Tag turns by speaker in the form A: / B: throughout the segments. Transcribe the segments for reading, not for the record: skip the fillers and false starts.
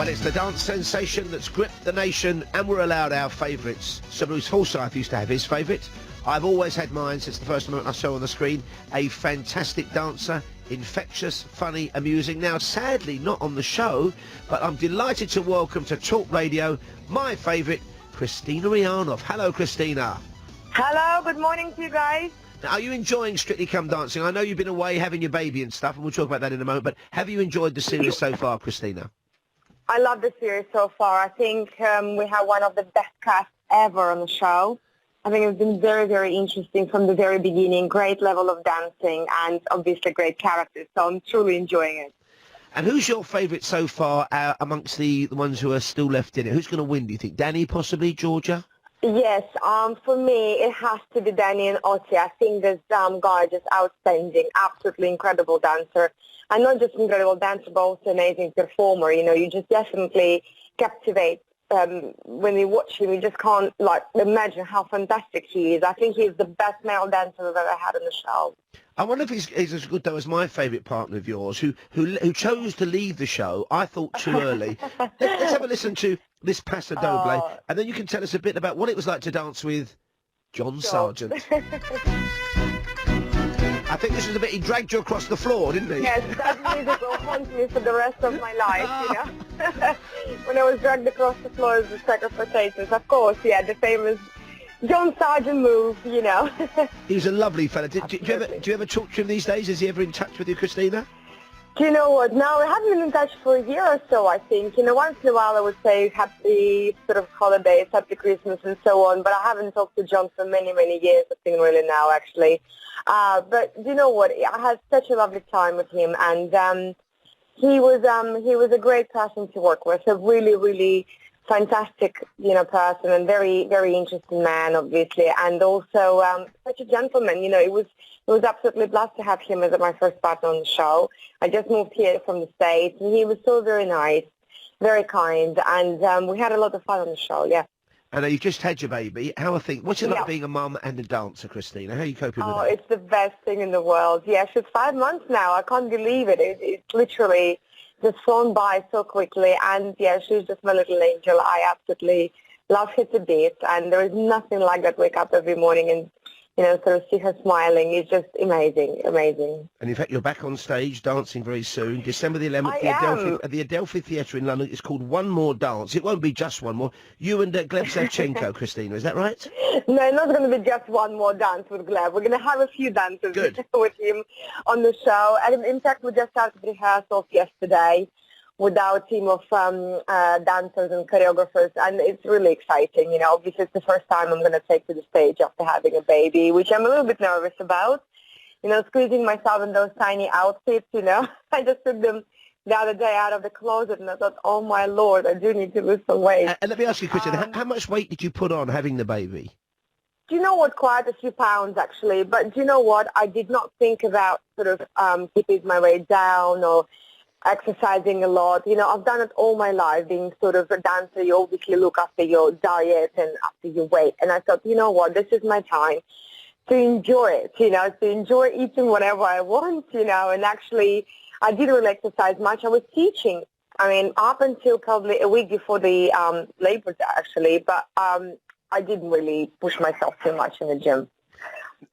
A: Well, it's the dance sensation that's gripped the nation, and we're allowed our favourites. Sir Bruce Forsyth used to have his favourite. I've always had mine since the first moment I saw on the screen. A fantastic dancer, infectious, funny, amusing. Now, sadly, not on the show, but I'm delighted to welcome to Talk Radio my favourite, Kristina Rianov. Hello, Kristina.
B: Hello, good morning to you guys.
A: Now, are you enjoying Strictly Come Dancing? I know you've been away having your baby and stuff, and we'll talk about that in a moment, but have you enjoyed the series so far, Kristina?
B: I love the series so far. I think we have one of the best casts ever on the show. I think it's been very, very interesting from the very beginning. Great level of dancing and obviously great characters. So I'm truly enjoying it.
A: And who's your favourite so far amongst the ones who are still left in it? Who's going to win, do you think? Danny, possibly? Georgia?
B: Yes, for me, it has to be Danny and Oti. I think this guy is just outstanding, absolutely incredible dancer. And not just incredible dancer, but also amazing performer. You know, you just definitely captivate when you watch him. You just can't, imagine how fantastic he is. I think he's the best male dancer we've ever had on the show.
A: I wonder if he's as good, though, as my favourite partner of yours, who chose to leave the show, I thought, too early. Let's have a listen to this Paso Doble, and then you can tell us a bit about what it was like to dance with John Sargent. I think this was the bit he dragged you across the floor, didn't he?
B: Yes, that music will haunt me for the rest of my life, you know. When I was dragged across the floor as a sack of potatoes, of course, yeah, the famous John Sargent move, you know.
A: He was a lovely fella. Do you ever talk to him these days? Is he ever in touch with you, Kristina?
B: Do you know what? No, we haven't been in touch for a year or so, I think. You know, once in a while I would say happy sort of holidays, happy Christmas and so on, but I haven't talked to John for many, many years, I think really now, actually. But you know what? I had such a lovely time with him, and he was a great person to work with, a really, really fantastic, you know, person, and very, very interesting man, obviously, and also such a gentleman. You know, it was absolutely blessed to have him as my first partner on the show. I just moved here from the States, and he was so very nice, very kind, and we had a lot of fun on the show, yeah.
A: And you've just had your baby. How are things? What's it like being a mum and a dancer, Kristina? How are you coping with that?
B: Oh, it's the best thing in the world. Yeah, she's 5 months now. I can't believe it. It's literally just flown by so quickly. And, yeah, she's just my little angel. I absolutely love her to bits. And there is nothing like that. Wake up every morning and, you know, sort of see her smiling. It's just amazing, amazing.
A: And in fact, you're back on stage dancing very soon. December the 11th, at the Adelphi Theatre in London. It's called One More Dance. It won't be just one more. You and Gleb Savchenko, Kristina, is that right?
B: No, not going to be just one more dance with Gleb. We're going to have a few dances with him on the show. And in fact, we just started rehearsals yesterday with our team of dancers and choreographers, and it's really exciting. You know, obviously it's the first time I'm going to take to the stage after having a baby, which I'm a little bit nervous about. You know, squeezing myself in those tiny outfits, you know. I just took them the other day out of the closet, and I thought, oh, my Lord, I do need to lose some weight.
A: And let me ask you, Kristina, how much weight did you put on having the baby?
B: Do you know what? Quite a few pounds, actually. But do you know what? I did not think about sort of keeping my weight down or exercising a lot. You know, I've done it all my life. Being sort of a dancer, you obviously look after your diet and after your weight. And I thought, you know what, this is my time to enjoy it, you know, to enjoy eating whatever I want, you know. And actually, I didn't really exercise much. I was teaching, I mean, up until probably a week before the labor, actually. But I didn't really push myself too much in the gym.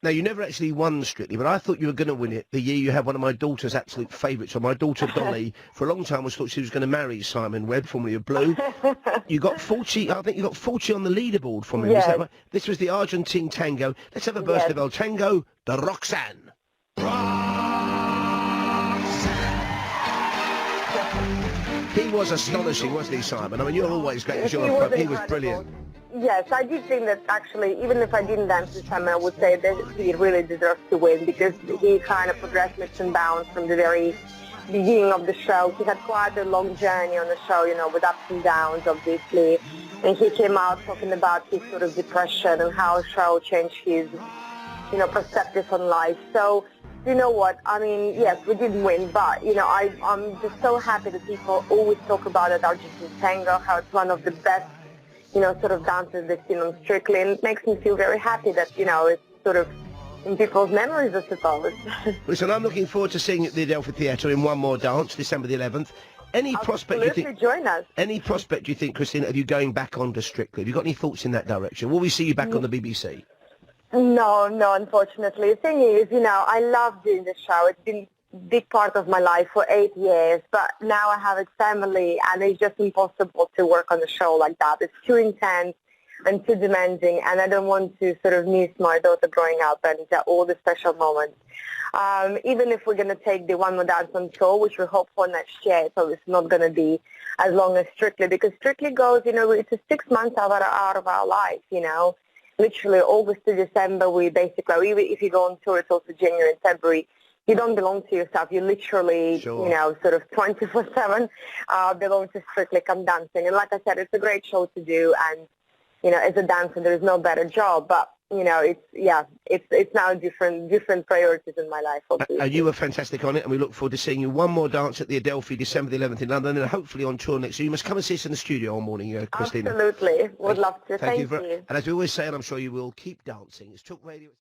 A: Now, you never actually won Strictly, but I thought you were going to win it the year you had one of my daughter's absolute favourites. So my daughter, Dolly, for a long time thought she was going to marry Simon Webb, formerly of Blue. You got 40, I think you got 40 on the leaderboard from him. Yes. Is that right? This was the Argentine tango. Let's have a burst of El Tango, the Roxanne. He was astonishing, wasn't he, Simon? I mean, you're always great because he was brilliant.
B: Yes, I do think that actually, even if I didn't dance this time, I would say that he really deserves to win because he kind of progressed leaps and bounds from the very beginning of the show. He had quite a long journey on the show, you know, with ups and downs, obviously. And he came out talking about his sort of depression and how the show changed his, you know, perspective on life. So, you know what, I mean, yes, we didn't win, but, you know, I'm just so happy that people always talk about it, Argentine tango, how it's one of the best, you know, sort of dances they've seen on Strictly, and it makes me feel very happy that, you know, it's sort of in people's memories, I suppose.
A: Listen, I'm looking forward to seeing it at the Adelphi Theatre in One More Dance, December the 11th. Any prospect you think?
B: Join us.
A: Any prospect you think, Kristina, of you going back onto Strictly? Have you got any thoughts in that direction? Will we see you back on the BBC?
B: No, unfortunately. The thing is, I love doing the show. It's been a big part of my life for 8 years, but now I have a family, and it's just impossible to work on a show like that. It's too intense and too demanding, and I don't want to sort of miss my daughter growing up and all the special moments. Even if we're going to take the One More Dance on tour, which we hope for next year, so it's not going to be as long as Strictly, because Strictly goes, it's a 6 months out of our life, Literally August to December, we basically, if you go on tour, it's also January and February. You don't belong to yourself. You literally, sort of 24/7 belong to Strictly Come Dancing. And like I said, it's a great show to do. And, as a dancer, there is no better job. But, it's now different priorities in my life. Obviously.
A: And you were fantastic on it, and we look forward to seeing you one more dance at the Adelphi, December the 11th in London, and hopefully on tour next year. You must come and see us in the studio all morning, Kristina.
B: Absolutely. Would love to. Thank you.
A: And as we always say, and I'm sure you will, keep dancing. It's Talk Radio.